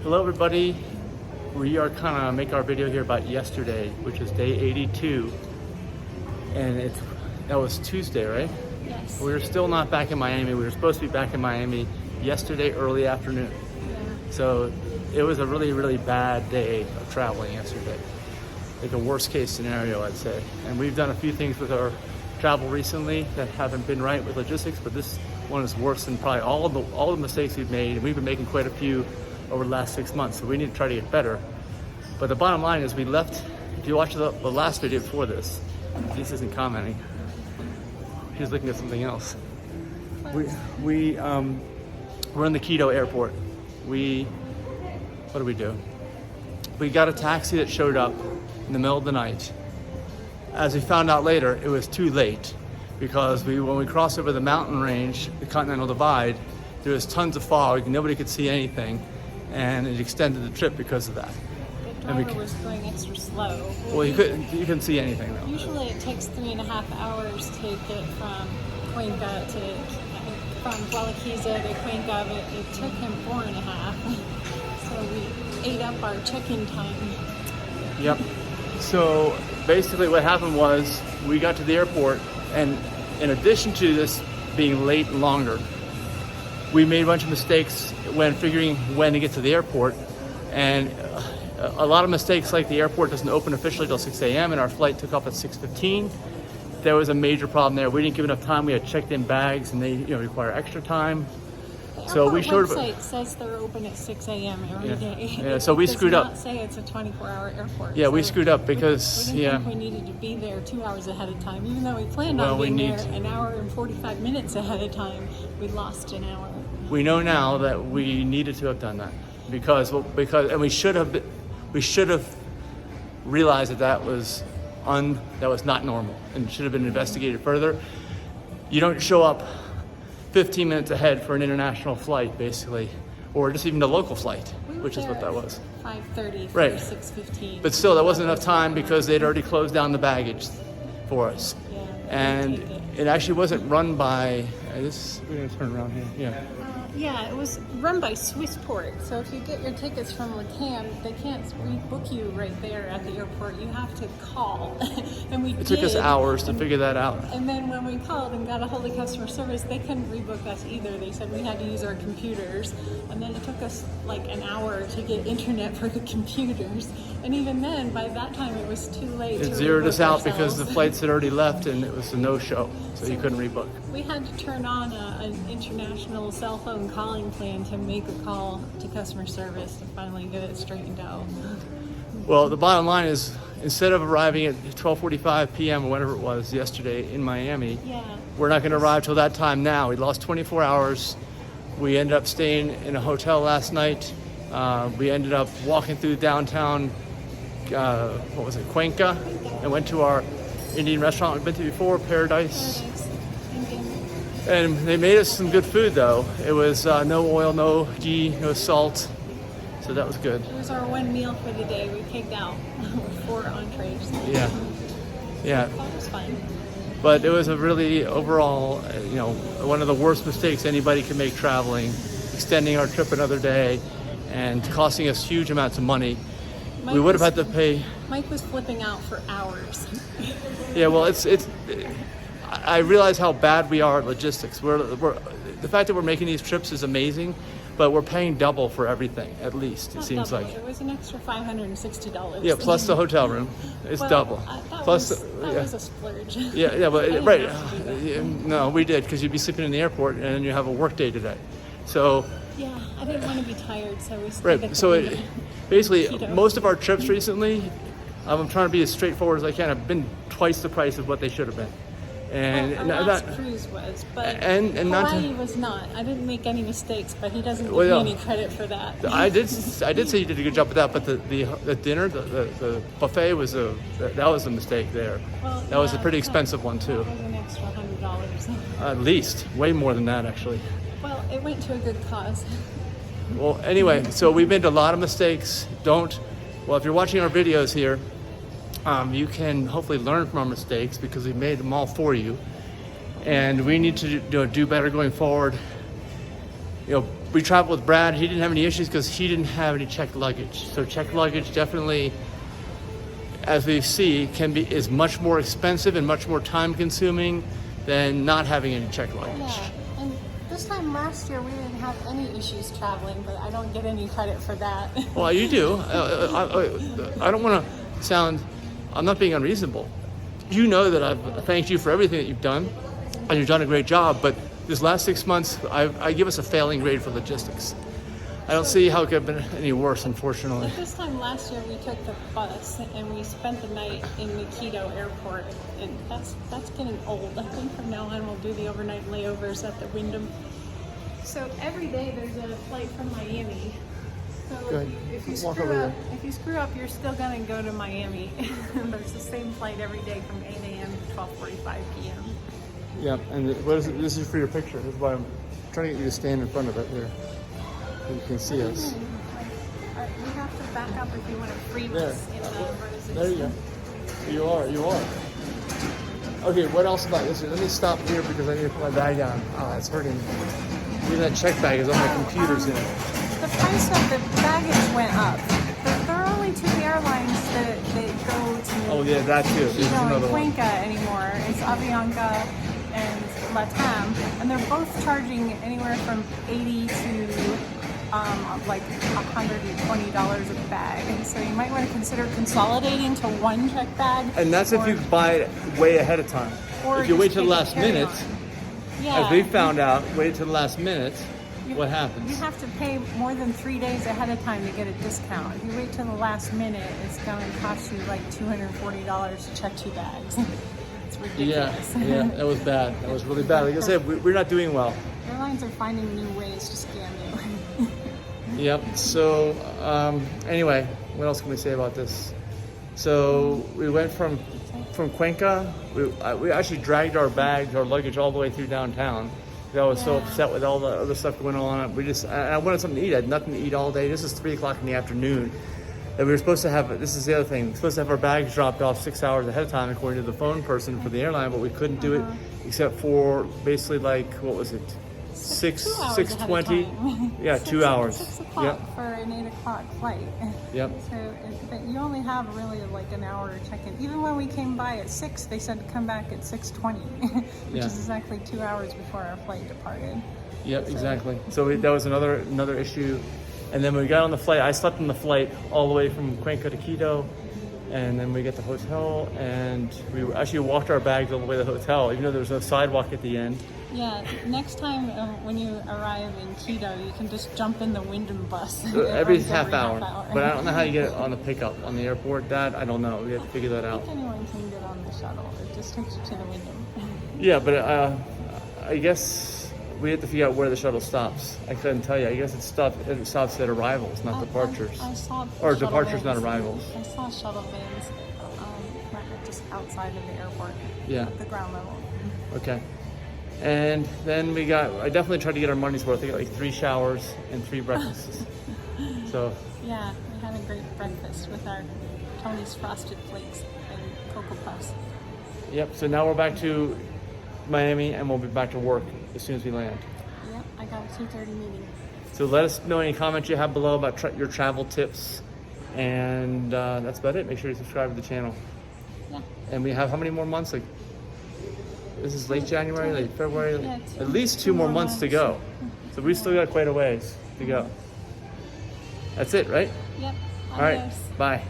Hello everybody. We are kind of making our video here about yesterday, which is day 82. And that was Tuesday, right? Yes. We're still not back in Miami. We were supposed to be back in Miami yesterday, early afternoon. Yeah. So it was a really, really bad day of traveling yesterday. Like a worst case scenario, I'd say. And we've done a few things with our travel recently that haven't been right with logistics, but this one is worse than probably all the mistakes we've made. And we've been making quite a few over the last 6 months, so we need to try to get better. But the bottom line is we left, if you watch the last video before this, Denise isn't commenting. She's looking at something else. We're in the Quito airport. What do we do? We got a taxi that showed up in the middle of the night. As we found out later, it was too late because when we crossed over the mountain range, the Continental Divide, there was tons of fog, nobody could see anything, and it extended the trip because of that. The driver was going extra slow. Well, you couldn't see anything though. Usually it takes 3.5 hours to get from Cuenca from Gualaquiza to Cuenca, but it took him 4.5. So we ate up our check-in time. Yep. So basically what happened was we got to the airport, and in addition to this being late and longer, we made a bunch of mistakes when figuring when to get to the airport. And a lot of mistakes, like the airport doesn't open officially till 6 a.m. and our flight took off at 6:15. There was a major problem there. We didn't give enough time. We had checked in bags and they require extra time. So we showed. The website says they're open at 6 a.m. every day. Yeah, so we screwed up. It does not say it's a 24-hour airport. Yeah, so we screwed up because we didn't think we needed to be there 2 hours ahead of time, even though we planned on being there an hour and 45 minutes ahead of time. We lost an hour. We know now that we needed to have done that because we should have realized that was not normal and should have been investigated further. You don't show up 15 minutes ahead for an international flight, basically, or just even a local flight, which is what that was. 5:30 for right. 6:15. But still, that wasn't enough time because they'd already closed down the baggage for us. Yeah, and it actually wasn't run by. We're gonna turn around here. Yeah. Yeah, it was run by Swissport. So if you get your tickets from LATAM, they can't rebook you right there at the airport. You have to call. And it took us hours to figure that out. And then when we called and got a hold of customer service, they couldn't rebook us either. They said we had to use our computers. And then it took us like an hour to get internet for the computers. And even then, by that time, it was too late. It zeroed us out because the flights had already left and it was a no-show. So you couldn't rebook. We had to turn on an international cell phone calling plan to make a call to customer service to finally get it straightened out. Well, the bottom line is, instead of arriving at 12:45 p.m. or whatever it was yesterday in Miami, we're not going to arrive till that time now. We lost 24 hours. We ended up staying in a hotel last night. We ended up walking through downtown, Cuenca, and went to our Indian restaurant we've been to before, Paradise. And they made us some good food though. It was no oil, no ghee, no salt. So that was good. It was our one meal for the day. We picked out 4 entrees. Yeah. Yeah. That was fun. But it was a really overall, one of the worst mistakes anybody can make traveling, extending our trip another day and costing us huge amounts of money. We would have had to pay. Mike was flipping out for hours. Yeah, well, I realize how bad we are at logistics. The fact that we're making these trips is amazing, but we're paying double for everything, at least, it seems like. It was an extra $560. Yeah, plus the hotel room. It's double. That was a splurge. Yeah, but right. No, we did, because you'd be sleeping in the airport and then you have a work day today. So. Yeah, I didn't want to be tired, so we stayed Right, so basically, most of our trips recently, I'm trying to be as straightforward as I can. I've been twice the price of what they should have been. And our last cruise was, but Hawaii was not. I didn't make any mistakes, but he doesn't give me any credit for that. I did say you did a good job with that, but the dinner, the buffet that was a mistake there. Well, that was a pretty expensive one too. That was an extra $100. At least, way more than that actually. Well, it went to a good cause. Well, anyway, so we made a lot of mistakes. Well, if you're watching our videos here, you can hopefully learn from our mistakes because we made them all for you. And we need to do better going forward. we traveled with Brad. He didn't have any issues because he didn't have any checked luggage. So checked luggage definitely, as we see, is much more expensive and much more time consuming than not having any checked luggage. Yeah, and this time last year we didn't have any issues traveling, but I don't get any credit for that. Well, you do. I don't want to sound, I'm not being unreasonable. You know that I've thanked you for everything that you've done, and you've done a great job, but this last 6 months, I give us a failing grade for logistics. I don't see how it could have been any worse, unfortunately. But this time last year we took the bus and we spent the night in the Quito airport, and that's getting old. I think from now on we'll do the overnight layovers at the Wyndham. So every day there's a flight from Miami. So if you screw up, you're still gonna go to Miami. There's the same flight every day from 8 a.m. to 12:45 p.m. Yeah, and this is for your picture. This is why I'm trying to get you to stand in front of it here. So you can see us. We have to back up if you want to free us in the roses. There you go. You are. Okay, what else about this? Let me stop here because I need to put my bag down. Oh, it's hurting. Even that check bag is on my computer's in it. The price of the baggage went up. There are only two airlines that go to Oh yeah, that too. There's Quito another and one. Cuenca anymore. It's Avianca and LATAM, and they're both charging anywhere from $80 to like $120 a bag. And so you might want to consider consolidating to one check bag. And that's if you buy it way ahead of time. Or If you just wait till the take a last minute, Yeah. as we found out, wait till the last minute, what happens? You have to pay more than 3 days ahead of time to get a discount. If you wait till the last minute, it's going to cost you like $240 to check 2 bags. It's ridiculous. Yeah, that was bad. That was really bad. Like I said, we're not doing well. Airlines are finding new ways to scam you. Yep. So anyway, what else can we say about this? So we went from Cuenca. We actually dragged our bags, our luggage, all the way through downtown. I was so upset with all the other stuff going on. I wanted something to eat. I had nothing to eat all day. This is 3 o'clock in the afternoon. And we were supposed to have, this is the other thing, we were supposed to have our bags dropped off 6 hours ahead of time according to the phone person for the airline, but we couldn't do it except for basically like, what was it? 6:20. Yeah, 2 hours. 6 o'clock Yep. for an 8 o'clock flight. Yep. So but you only have really like an hour to check in. Even when we came by at 6, they said to come back at 6:20, which is exactly 2 hours before our flight departed. Yep, exactly. So that was another issue. And then when we got on the flight, I slept on the flight all the way from Cuenca to Quito. And then we get to the hotel, and we actually walked our bags all the way to the hotel, even though there was no sidewalk at the end. Yeah, next time when you arrive in Quito, you can just jump in the Wyndham bus. Every half hour. But I don't know how you get it on the pickup on the airport. That, I don't know. We have to figure that out. I think anyone can get on the shuttle. It just takes you to the Wyndham. Yeah, but I guess we have to figure out where the shuttle stops. I couldn't tell you. I guess it stops at arrivals, not departures. I saw or shuttle departures, not vans. arrivals. I saw shuttle vans right just outside of the airport. Yeah. At the ground level. Okay. And then I definitely tried to get our money's worth. I got like 3 showers and 3 breakfasts. So. Yeah, we had a great breakfast with our Tony's Frosted Flakes and Cocoa Puffs. Yep, so now we're back to Miami, and we'll be back to work as soon as we land. Yep, I got a 2:30 meeting. So let us know any comments you have below about your travel tips. And that's about it. Make sure you subscribe to the channel. Yeah. And we have how many more months? Like, this is late January, late February? Yeah, At least 2 more months to go. So we still got quite a ways to go. That's it, right? Yep. All right, Adios. bye.